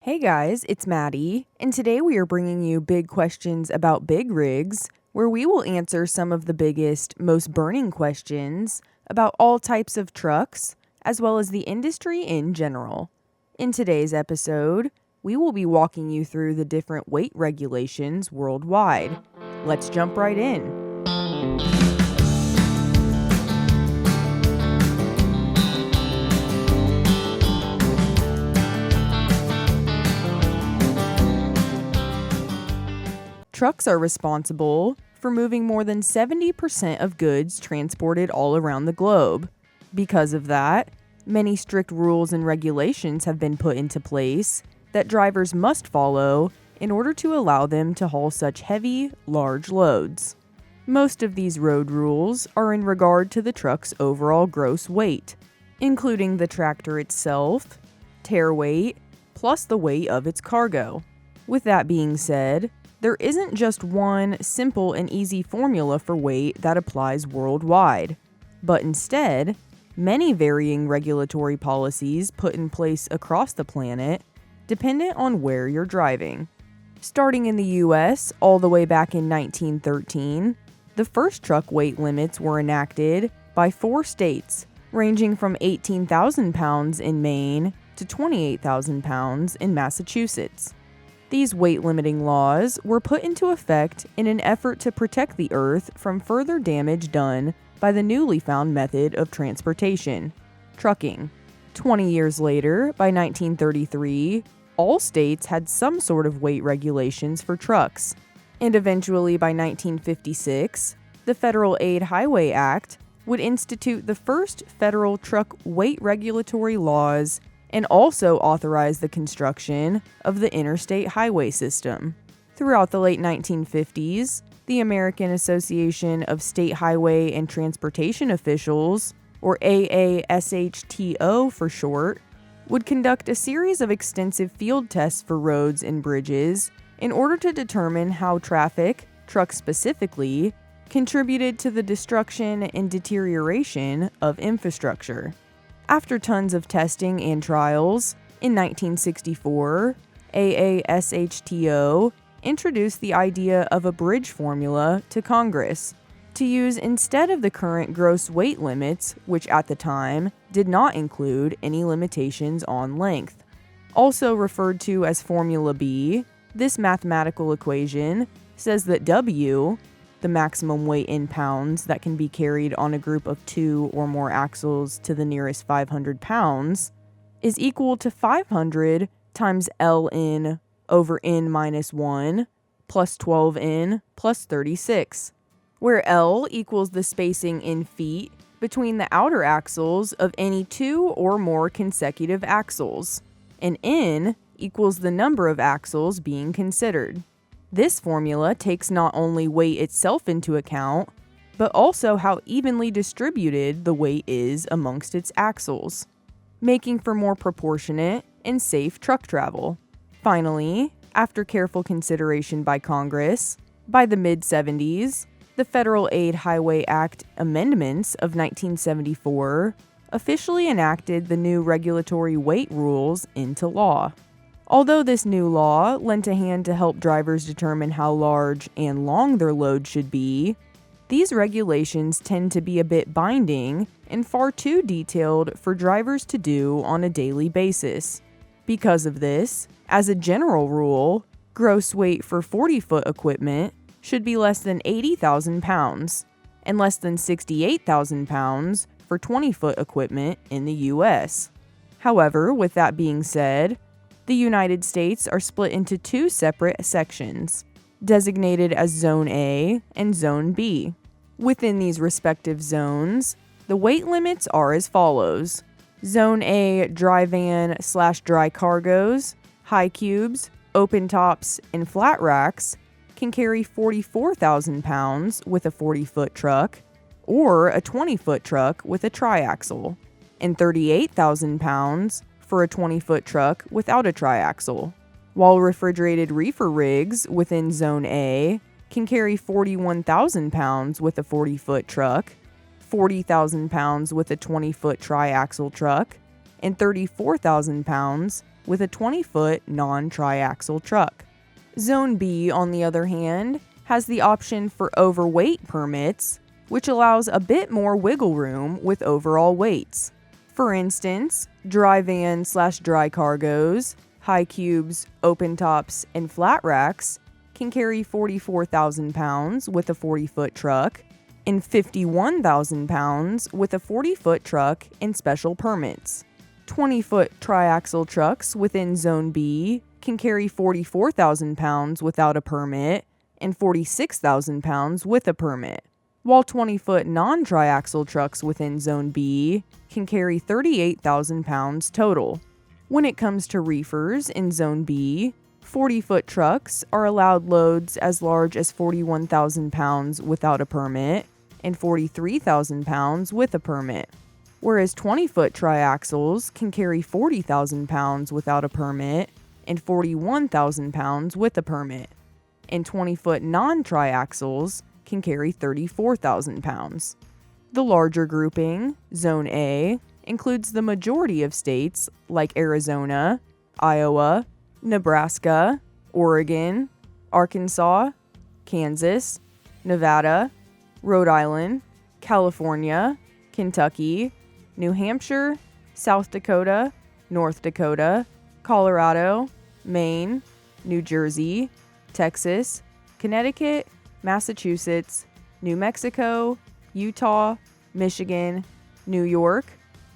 Hey guys, it's Maddie, and today we are bringing you big questions about big rigs, where we will answer some of the biggest, most burning questions about all types of trucks, as well as the industry in general. In today's episode, we will be walking you through the different weight regulations worldwide. Let's jump right in. Trucks are responsible for moving more than 70% of goods transported all around the globe. Because of that, many strict rules and regulations have been put into place that drivers must follow in order to allow them to haul such heavy, large loads. Most of these road rules are in regard to the truck's overall gross weight, including the tractor itself, tare weight, plus the weight of its cargo. With that being said, there isn't just one simple and easy formula for weight that applies worldwide, but instead, many varying regulatory policies put in place across the planet dependent on where you're driving. Starting in the US all the way back in 1913, the first truck weight limits were enacted by 4 states, ranging from 18,000 pounds in Maine to 28,000 pounds in Massachusetts. These weight-limiting laws were put into effect in an effort to protect the Earth from further damage done by the newly found method of transportation, trucking. 20 years later, by 1933, all states had some sort of weight regulations for trucks. And eventually, by 1956, the Federal Aid Highway Act would institute the first federal truck weight regulatory laws and also authorize the construction of the interstate highway system. Throughout the late 1950s, the American Association of State Highway and Transportation Officials, or AASHTO for short, would conduct a series of extensive field tests for roads and bridges in order to determine how traffic, trucks specifically, contributed to the destruction and deterioration of infrastructure. After tons of testing and trials, in 1964, AASHTO introduced the idea of a bridge formula to Congress to use instead of the current gross weight limits, which at the time did not include any limitations on length. Also referred to as Formula B, this mathematical equation says that W, the maximum weight in pounds that can be carried on a group of 2 or more axles to the nearest 500 pounds, is equal to 500 times Ln over n minus 1 plus 12n plus 36, where L equals the spacing in feet between the outer axles of any 2 or more consecutive axles, and n equals the number of axles being considered. This formula takes not only weight itself into account, but also how evenly distributed the weight is amongst its axles, making for more proportionate and safe truck travel. Finally, after careful consideration by Congress, by the mid-70s, the Federal Aid Highway Act amendments of 1974 officially enacted the new regulatory weight rules into law. Although this new law lent a hand to help drivers determine how large and long their load should be, these regulations tend to be a bit binding and far too detailed for drivers to do on a daily basis. Because of this, as a general rule, gross weight for 40-foot equipment should be less than 80,000 pounds and less than 68,000 pounds for 20-foot equipment in the US. However, with that being said, the United States are split into 2 separate sections, designated as Zone A and Zone B. Within these respective zones, the weight limits are as follows. Zone A dry van/dry cargoes, high cubes, open tops, and flat racks can carry 44,000 pounds with a 40-foot truck or a 20-foot truck with a triaxle, and 38,000 pounds for a 20-foot truck without a triaxle, while refrigerated reefer rigs within Zone A can carry 41,000 pounds with a 40-foot truck, 40,000 pounds with a 20-foot triaxle truck, and 34,000 pounds with a 20-foot non-triaxle truck. Zone B, on the other hand, has the option for overweight permits, which allows a bit more wiggle room with overall weights. For instance, dry van/dry cargos, high cubes, open tops, and flat racks can carry 44,000 pounds with a 40-foot truck and 51,000 pounds with a 40-foot truck and special permits. 20-foot triaxle trucks within Zone B can carry 44,000 pounds without a permit and 46,000 pounds with a permit, while 20-foot non-triaxle trucks within Zone B can carry 38,000 pounds total. When it comes to reefers in Zone B, 40-foot trucks are allowed loads as large as 41,000 pounds without a permit and 43,000 pounds with a permit, whereas 20-foot triaxles can carry 40,000 pounds without a permit and 41,000 pounds with a permit, and 20-foot non-triaxles can carry 34,000 pounds. The larger grouping, Zone A, includes the majority of states like Arizona, Iowa, Nebraska, Oregon, Arkansas, Kansas, Nevada, Rhode Island, California, Kentucky, New Hampshire, South Dakota, North Dakota, Colorado, Maine, New Jersey, Texas, Connecticut, Massachusetts, New Mexico, Utah, Michigan, New York,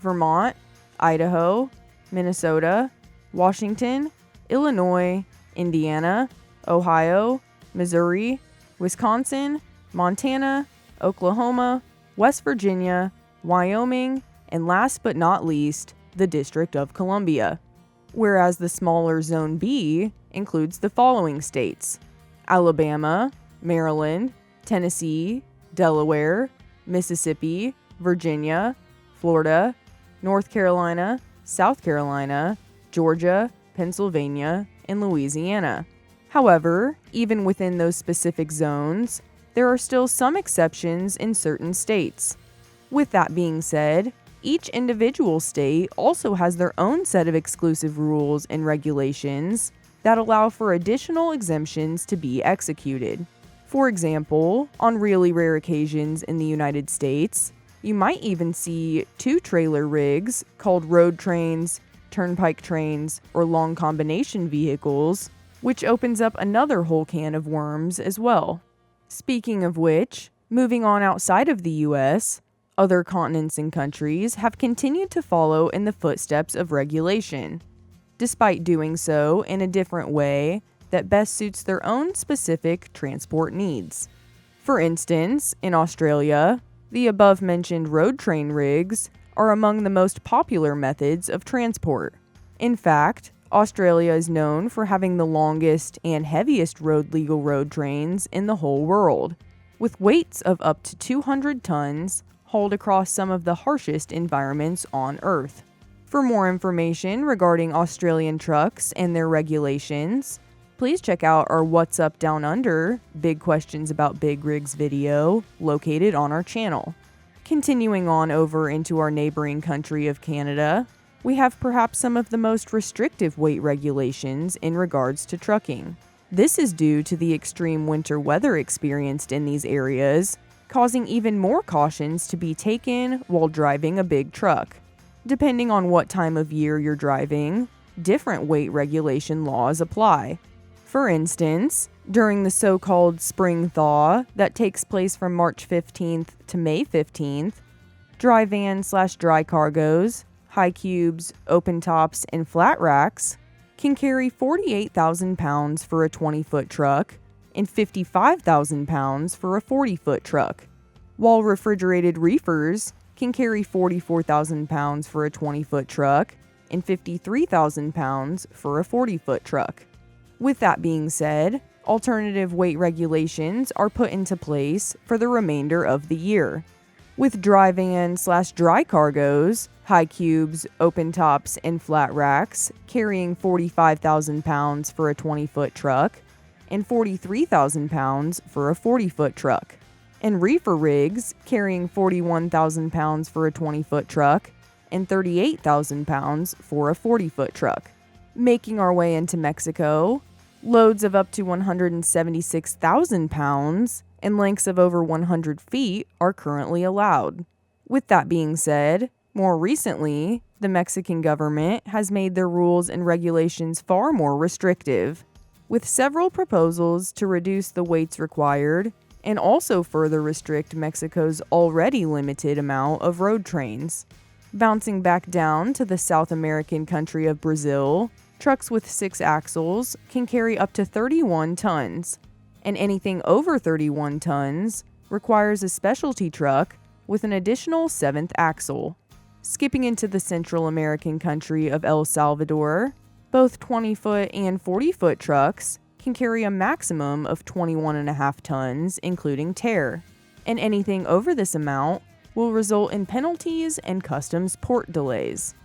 Vermont, Idaho, Minnesota, Washington, Illinois, Indiana, Ohio, Missouri, Wisconsin, Montana, Oklahoma, West Virginia, Wyoming, and last but not least, the District of Columbia. Whereas the smaller Zone B includes the following states: Alabama, Maryland, Tennessee, Delaware, Mississippi, Virginia, Florida, North Carolina, South Carolina, Georgia, Pennsylvania, and Louisiana. However, even within those specific zones, there are still some exceptions in certain states. With that being said, each individual state also has their own set of exclusive rules and regulations that allow for additional exemptions to be executed. For example, on really rare occasions in the United States, you might even see two-trailer rigs called road trains, turnpike trains, or long combination vehicles, which opens up another whole can of worms as well. Speaking of which, moving on outside of the US, other continents and countries have continued to follow in the footsteps of regulation, despite doing so in a different way that best suits their own specific transport needs. For instance, in Australia, the above-mentioned road train rigs are among the most popular methods of transport. In fact, Australia is known for having the longest and heaviest legal road trains in the whole world, with weights of up to 200 tons hauled across some of the harshest environments on Earth. For more information regarding Australian trucks and their regulations, please check out our What's Up Down Under Big Questions About Big Rigs video located on our channel. Continuing on over into our neighboring country of Canada, we have perhaps some of the most restrictive weight regulations in regards to trucking. This is due to the extreme winter weather experienced in these areas, causing even more cautions to be taken while driving a big truck. Depending on what time of year you're driving, different weight regulation laws apply. For instance, during the so-called spring thaw that takes place from March 15th to May 15th, dry van/dry cargos, high cubes, open tops, and flat racks can carry 48,000 pounds for a 20-foot truck and 55,000 pounds for a 40-foot truck, while refrigerated reefers can carry 44,000 pounds for a 20-foot truck and 53,000 pounds for a 40-foot truck. With that being said, alternative weight regulations are put into place for the remainder of the year, with dry van/dry cargos, high cubes, open tops, and flat racks carrying 45,000 pounds for a 20-foot truck and 43,000 pounds for a 40-foot truck, and reefer rigs carrying 41,000 pounds for a 20-foot truck and 38,000 pounds for a 40-foot truck. Making our way into Mexico, loads of up to 176,000 pounds and lengths of over 100 feet are currently allowed. With that being said, more recently, the Mexican government has made their rules and regulations far more restrictive, with several proposals to reduce the weights required and also further restrict Mexico's already limited amount of road trains. Bouncing back down to the South American country of Brazil, trucks with 6 axles can carry up to 31 tons, and anything over 31 tons requires a specialty truck with an additional 7th axle. Skipping into the Central American country of El Salvador, both 20-foot and 40-foot trucks can carry a maximum of 21.5 tons, including tear, and anything over this amount will result in penalties and customs port delays.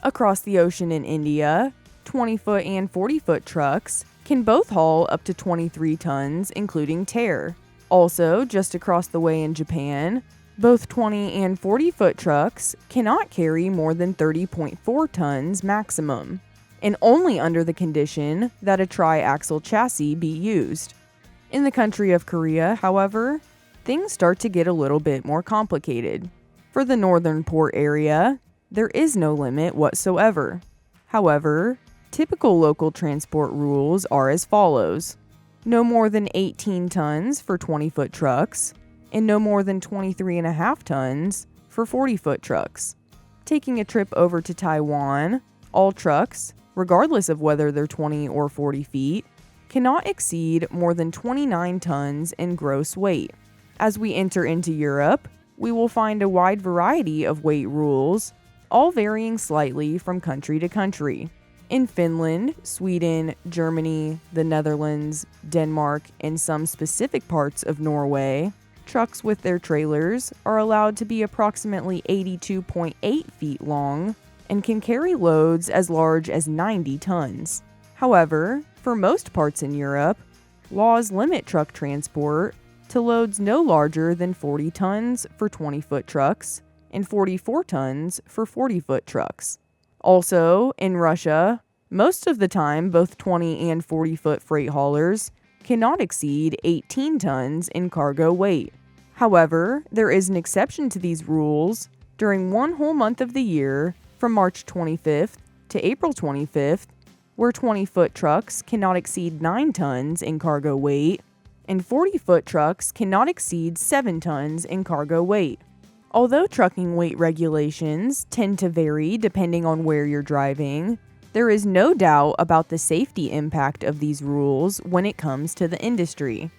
Across the ocean in India, 20-foot and 40-foot trucks can both haul up to 23 tons, including tear. Also, just across the way in Japan, both 20 and 40-foot trucks cannot carry more than 30.4 tons maximum, and only under the condition that a tri-axle chassis be used. In the country of Korea, however, things start to get a little bit more complicated. For the northern port area, there is no limit whatsoever. However, typical local transport rules are as follows: no more than 18 tons for 20-foot trucks, and no more than 23.5 tons for 40-foot trucks. Taking a trip over to Taiwan, all trucks, regardless of whether they're 20 or 40 feet, cannot exceed more than 29 tons in gross weight. As we enter into Europe, we will find a wide variety of weight rules, all varying slightly from country to country. In Finland, Sweden, Germany, the Netherlands, Denmark, and some specific parts of Norway, trucks with their trailers are allowed to be approximately 82.8 feet long and can carry loads as large as 90 tons. However, for most parts in Europe, laws limit truck transport to loads no larger than 40 tons for 20-foot trucks and 44 tons for 40-foot trucks. Also, in Russia, most of the time both 20 and 40-foot freight haulers cannot exceed 18 tons in cargo weight. However, there is an exception to these rules during one whole month of the year from March 25th to April 25th, where 20-foot trucks cannot exceed 9 tons in cargo weight, and 40-foot trucks cannot exceed 7 tons in cargo weight. Although trucking weight regulations tend to vary depending on where you're driving, there is no doubt about the safety impact of these rules when it comes to the industry.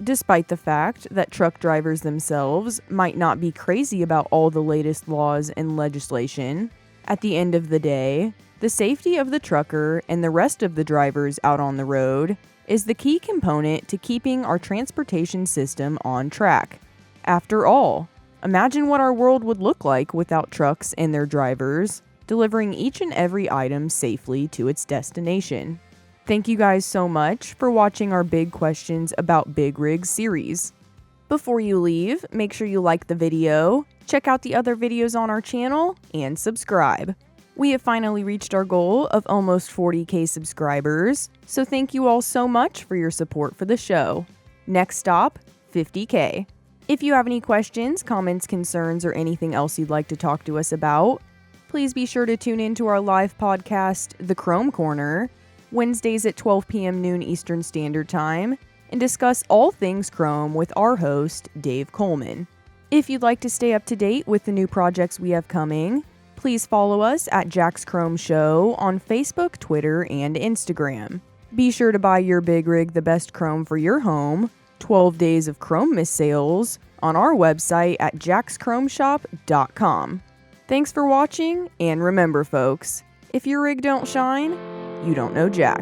Despite the fact that truck drivers themselves might not be crazy about all the latest laws and legislation, at the end of the day, the safety of the trucker and the rest of the drivers out on the road is the key component to keeping our transportation system on track. After all, imagine what our world would look like without trucks and their drivers delivering each and every item safely to its destination. Thank you guys so much for watching our Big Questions About Big Rigs series. Before you leave, make sure you like the video, check out the other videos on our channel, and subscribe. We have finally reached our goal of almost 40K subscribers, so thank you all so much for your support for the show. Next stop, 50K. If you have any questions, comments, concerns, or anything else you'd like to talk to us about, please be sure to tune in to our live podcast, The Chrome Corner, Wednesdays at 12 p.m. noon Eastern Standard Time, and discuss all things Chrome with our host, Dave Coleman. If you'd like to stay up to date with the new projects we have coming, please follow us at Jack's Chrome Show on Facebook, Twitter, and Instagram. Be sure to buy your Big Rig the best Chrome for your home, 12 days of Chrome sales, on our website at jackschromeshop.com. Thanks for watching, and remember folks, if your rig don't shine, you don't know Jack.